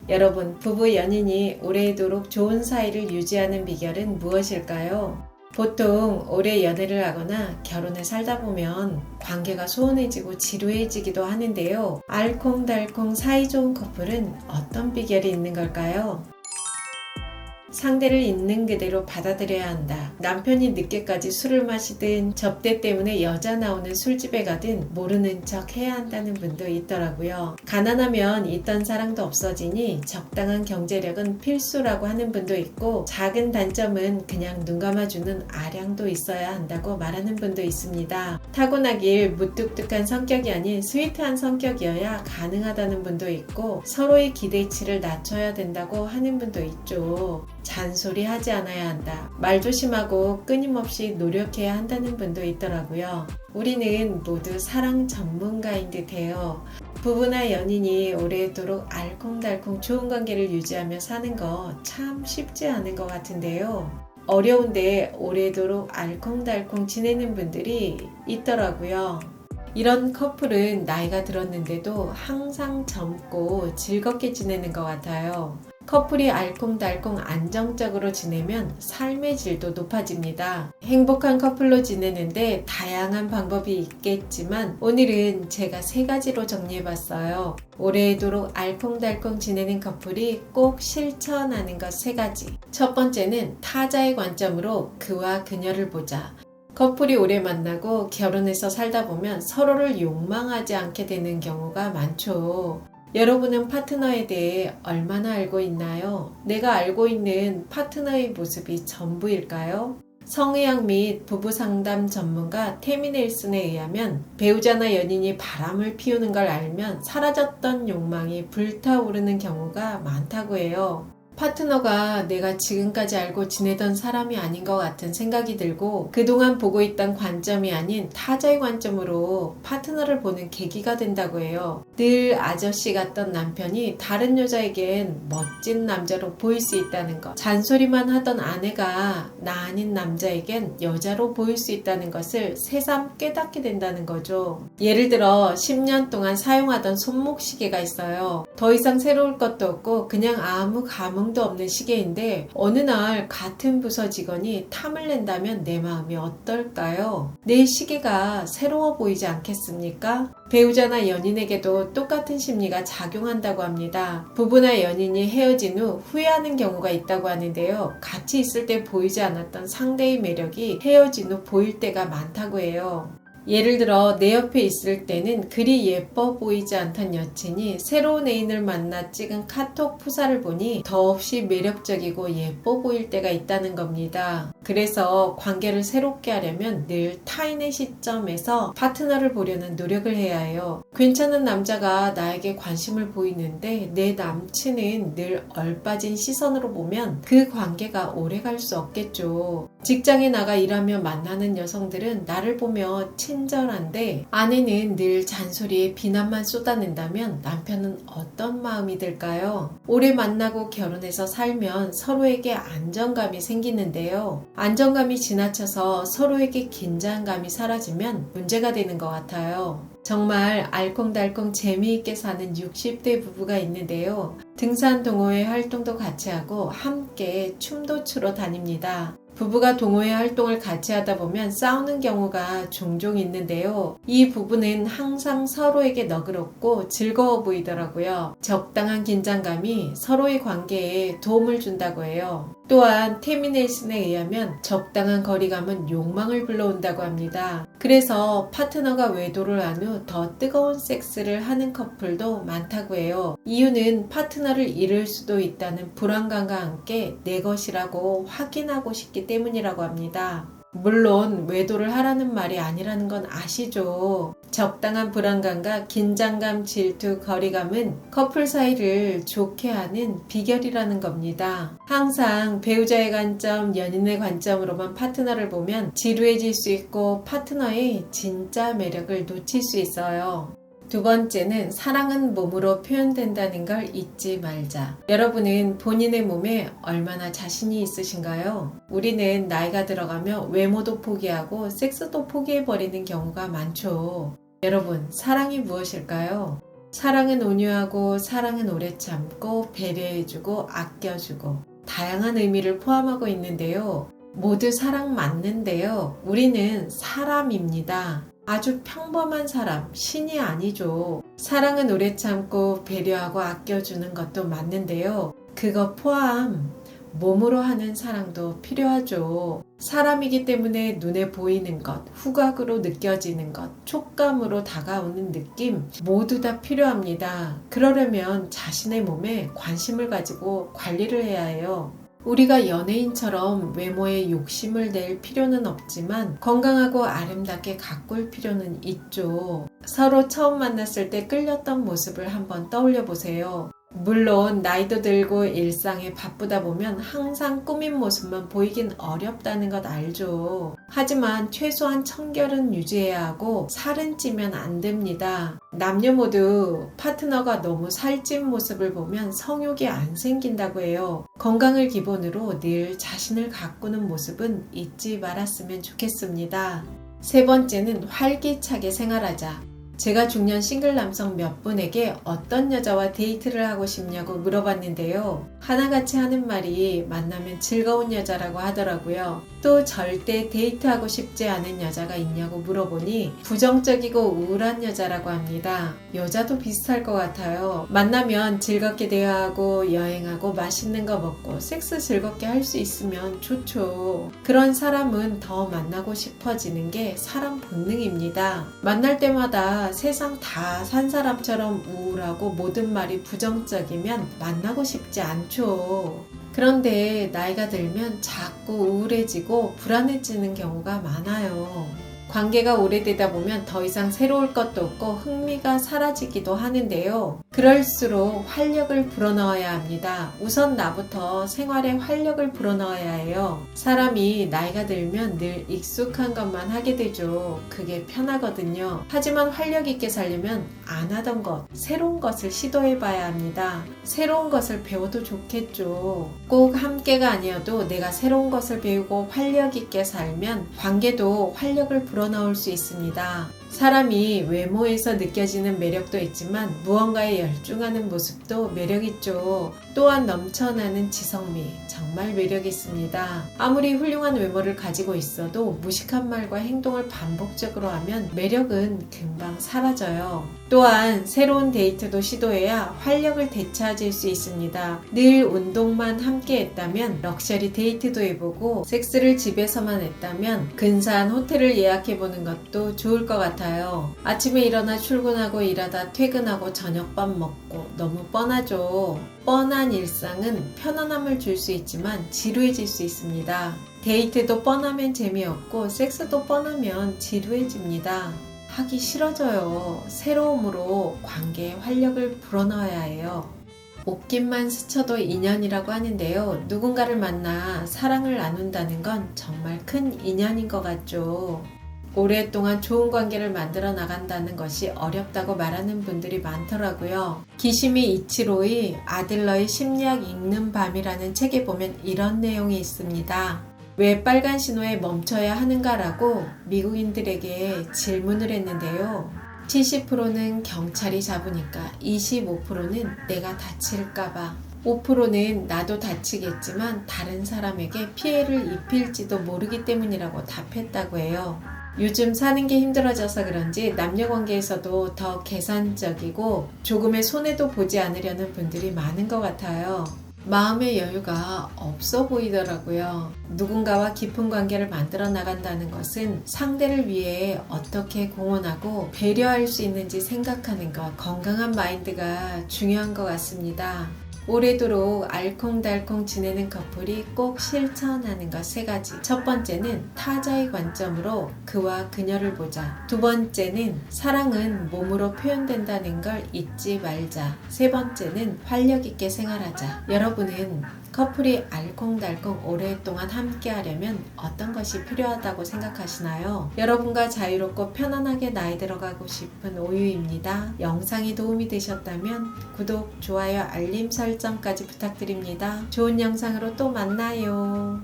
여러분, 부부 연인이 오래도록 좋은 사이를 유지하는 비결은 무엇일까요? 보통 오래 연애를 하거나 결혼을 살다 보면 관계가 소원해지고 지루해지기도 하는데요. 알콩달콩 사이좋은 커플은 어떤 비결이 있는 걸까요? 상대를 있는 그대로 받아들여야 한다. 남편이 늦게까지 술을 마시든 접대 때문에 여자 나오는 술집에 가든 모르는 척 해야 한다는 분도 있더라고요. 가난하면 있던 사랑도 없어지니 적당한 경제력은 필수라고 하는 분도 있고, 작은 단점은 그냥 눈 감아주는 아량도 있어야 한다고 말하는 분도 있습니다. 타고나길 무뚝뚝한 성격이 아닌 스위트한 성격이어야 가능하다는 분도 있고, 서로의 기대치를 낮춰야 된다고 하는 분도 있죠. 잔소리 하지 않아야 한다. 말 조심하고 끊임없이 노력해야 한다는 분도 있더라고요. 우리는 모두 사랑 전문가인 듯해요. 부부나 연인이 오래도록 알콩달콩 좋은 관계를 유지하며 사는 거 참 쉽지 않은 것 같은데요. 어려운데 오래도록 알콩달콩 지내는 분들이 있더라고요. 이런 커플은 나이가 들었는데도 항상 젊고 즐겁게 지내는 것 같아요. 커플이 알콩달콩 안정적으로 지내면 삶의 질도 높아집니다. 행복한 커플로 지내는데 다양한 방법이 있겠지만 오늘은 제가 3가지로 정리해봤어요. 오래도록 알콩달콩 지내는 커플이 꼭 실천하는 것 3가지. 첫 번째는 타자의 관점으로 그와 그녀를 보자. 커플이 오래 만나고 결혼해서 살다 보면 서로를 욕망하지 않게 되는 경우가 많죠. 여러분은 파트너에 대해 얼마나 알고 있나요? 내가 알고 있는 파트너의 모습이 전부일까요? 성의학 및 부부 상담 전문가 태미 넬슨에 의하면 배우자나 연인이 바람을 피우는 걸 알면 사라졌던 욕망이 불타오르는 경우가 많다고 해요. 파트너가 내가 지금까지 알고 지내던 사람이 아닌 것 같은 생각이 들고, 그동안 보고 있던 관점이 아닌 타자의 관점으로 파트너를 보는 계기가 된다고 해요. 늘 아저씨 같던 남편이 다른 여자에겐 멋진 남자로 보일 수 있다는 것, 잔소리만 하던 아내가 나 아닌 남자에겐 여자로 보일 수 있다는 것을 새삼 깨닫게 된다는 거죠. 예를 들어 10년 동안 사용하던 손목시계가 있어요. 더 이상 새로울 것도 없고 그냥 아무 감흥도 없는 시계인데 어느 날 같은 부서 직원이 탐을 낸다면 내 마음이 어떨까요? 내 시계가 새로워 보이지 않겠습니까? 배우자나 연인에게도 똑같은 심리가 작용한다고 합니다. 부부나 연인이 헤어진 후 후회하는 경우가 있다고 하는데요. 같이 있을 때 보이지 않았던 상대의 매력이 헤어진 후 보일 때가 많다고 해요. 예를 들어 내 옆에 있을 때는 그리 예뻐 보이지 않던 여친이 새로운 애인을 만나 찍은 카톡 프사를 보니 더없이 매력적이고 예뻐 보일 때가 있다는 겁니다. 그래서 관계를 새롭게 하려면 늘 타인의 시점에서 파트너를 보려는 노력을 해야 해요. 괜찮은 남자가 나에게 관심을 보이는데 내 남친은 늘 얼빠진 시선으로 보면 그 관계가 오래 갈 수 없겠죠. 직장에 나가 일하며 만나는 여성들은 나를 보며 친절한데 아내는 늘 잔소리에 비난만 쏟아낸다면 남편은 어떤 마음이 들까요? 오래 만나고 결혼해서 살면 서로에게 안정감이 생기는데요. 안정감이 지나쳐서 서로에게 긴장감이 사라지면 문제가 되는 것 같아요. 정말 알콩달콩 재미있게 사는 60대 부부가 있는데요. 등산 동호회 활동도 같이 하고 함께 춤도 추러 다닙니다. 부부가 동호회 활동을 같이 하다 보면 싸우는 경우가 종종 있는데요. 이 부부는 항상 서로에게 너그럽고 즐거워 보이더라고요. 적당한 긴장감이 서로의 관계에 도움을 준다고 해요. 또한 태미 넬슨에 의하면 적당한 거리감은 욕망을 불러온다고 합니다. 그래서 파트너가 외도를 한 후 더 뜨거운 섹스를 하는 커플도 많다고 해요. 이유는 파트너를 잃을 수도 있다는 불안감과 함께 내 것이라고 확인하고 싶기 때문이라고 합니다. 물론 외도를 하라는 말이 아니라는 건 아시죠? 적당한 불안감과 긴장감, 질투, 거리감은 커플 사이를 좋게 하는 비결이라는 겁니다. 항상 배우자의 관점, 연인의 관점으로만 파트너를 보면 지루해질 수 있고 파트너의 진짜 매력을 놓칠 수 있어요. 두 번째는 사랑은 몸으로 표현된다는 걸 잊지 말자. 여러분은 본인의 몸에 얼마나 자신이 있으신가요? 우리는 나이가 들어가며 외모도 포기하고 섹스도 포기해버리는 경우가 많죠. 여러분, 사랑이 무엇일까요? 사랑은 온유하고 사랑은 오래 참고 배려해주고 아껴주고 다양한 의미를 포함하고 있는데요. 모두 사랑 맞는데요. 우리는 사람입니다. 아주 평범한 사람, 신이 아니죠. 사랑은 오래 참고 배려하고 아껴주는 것도 맞는데요. 그거 포함 몸으로 하는 사랑도 필요하죠. 사람이기 때문에 눈에 보이는 것, 후각으로 느껴지는 것, 촉감으로 다가오는 느낌 모두 다 필요합니다. 그러려면 자신의 몸에 관심을 가지고 관리를 해야 해요. 우리가 연예인처럼 외모에 욕심을 낼 필요는 없지만 건강하고 아름답게 가꿀 필요는 있죠. 서로 처음 만났을 때 끌렸던 모습을 한번 떠올려 보세요. 물론 나이도 들고 일상에 바쁘다 보면 항상 꾸민 모습만 보이긴 어렵다는 것 알죠. 하지만 최소한 청결은 유지해야 하고 살은 찌면 안 됩니다. 남녀 모두 파트너가 너무 살찐 모습을 보면 성욕이 안 생긴다고 해요. 건강을 기본으로 늘 자신을 가꾸는 모습은 잊지 말았으면 좋겠습니다. 세 번째는 활기차게 생활하자. 제가 중년 싱글 남성 몇 분에게 어떤 여자와 데이트를 하고 싶냐고 물어봤는데요. 하나같이 하는 말이 만나면 즐거운 여자라고 하더라고요. 또 절대 데이트하고 싶지 않은 여자가 있냐고 물어보니 부정적이고 우울한 여자라고 합니다. 여자도 비슷할 것 같아요. 만나면 즐겁게 대화하고 여행하고 맛있는 거 먹고 섹스 즐겁게 할 수 있으면 좋죠. 그런 사람은 더 만나고 싶어지는 게 사람 본능입니다. 만날 때마다 세상 다 산 사람처럼 우울하고 모든 말이 부정적이면 만나고 싶지 않죠. 그런데 나이가 들면 자꾸 우울해지고 불안해지는 경우가 많아요. 관계가 오래되다 보면 더 이상 새로울 것도 없고 흥미가 사라지기도 하는데요. 그럴수록 활력을 불어넣어야 합니다. 우선 나부터 생활에 활력을 불어넣어야 해요. 사람이 나이가 들면 늘 익숙한 것만 하게 되죠. 그게 편하거든요. 하지만 활력 있게 살려면 안 하던 것, 새로운 것을 시도해 봐야 합니다. 새로운 것을 배워도 좋겠죠. 꼭 함께가 아니어도 내가 새로운 것을 배우고 활력 있게 살면 관계도 활력을 불어넣을 수 있습니다. 사람이 외모에서 느껴지는 매력도 있지만 무언가에 열중하는 모습도 매력있죠. 또한 넘쳐나는 지성미, 정말 매력있습니다. 아무리 훌륭한 외모를 가지고 있어도 무식한 말과 행동을 반복적으로 하면 매력은 금방 사라져요. 또한 새로운 데이트도 시도해야 활력을 되찾을 수 있습니다. 늘 운동만 함께 했다면 럭셔리 데이트도 해보고 섹스를 집에서만 했다면 근사한 호텔을 예약해보는 것도 좋을 것 같아요. 아침에 일어나 출근하고 일하다 퇴근하고 저녁밥 먹고 너무 뻔하죠. 뻔한 일상은 편안함을 줄 수 있지만 지루해질 수 있습니다. 데이트도 뻔하면 재미없고 섹스도 뻔하면 지루해집니다. 하기 싫어져요. 새로움으로 관계에 활력을 불어넣어야 해요. 옷깃만 스쳐도 인연이라고 하는데요. 누군가를 만나 사랑을 나눈다는 건 정말 큰 인연인 것 같죠. 오랫동안 좋은 관계를 만들어 나간다는 것이 어렵다고 말하는 분들이 많더라고요. 기시미 이치로의 아들러의 심리학 읽는 밤이라는 책에 보면 이런 내용이 있습니다. 왜 빨간 신호에 멈춰야 하는가라고 미국인들에게 질문을 했는데요. 70%는 경찰이 잡으니까 25%는 내가 다칠까봐 5%는 나도 다치겠지만 다른 사람에게 피해를 입힐지도 모르기 때문이라고 답했다고 해요. 요즘 사는 게 힘들어져서 그런지 남녀관계에서도 더 계산적이고 조금의 손해도 보지 않으려는 분들이 많은 것 같아요. 마음의 여유가 없어 보이더라고요. 누군가와 깊은 관계를 만들어 나간다는 것은 상대를 위해 어떻게 공헌하고 배려할 수 있는지 생각하는 것, 건강한 마인드가 중요한 것 같습니다. 오래도록 알콩달콩 지내는 커플이 꼭 실천하는 것 3가지. 첫 번째는 타자의 관점으로 그와 그녀를 보자. 두 번째는 사랑은 몸으로 표현된다는 걸 잊지 말자. 세 번째는 활력 있게 생활하자. 여러분은 커플이 알콩달콩 오랫동안 함께 하려면 어떤 것이 필요하다고 생각하시나요? 여러분과 자유롭고 편안하게 나이 들어가고 싶은 오유입니다. 영상이 도움이 되셨다면 구독, 좋아요, 알림 설정까지 부탁드립니다. 좋은 영상으로 또 만나요.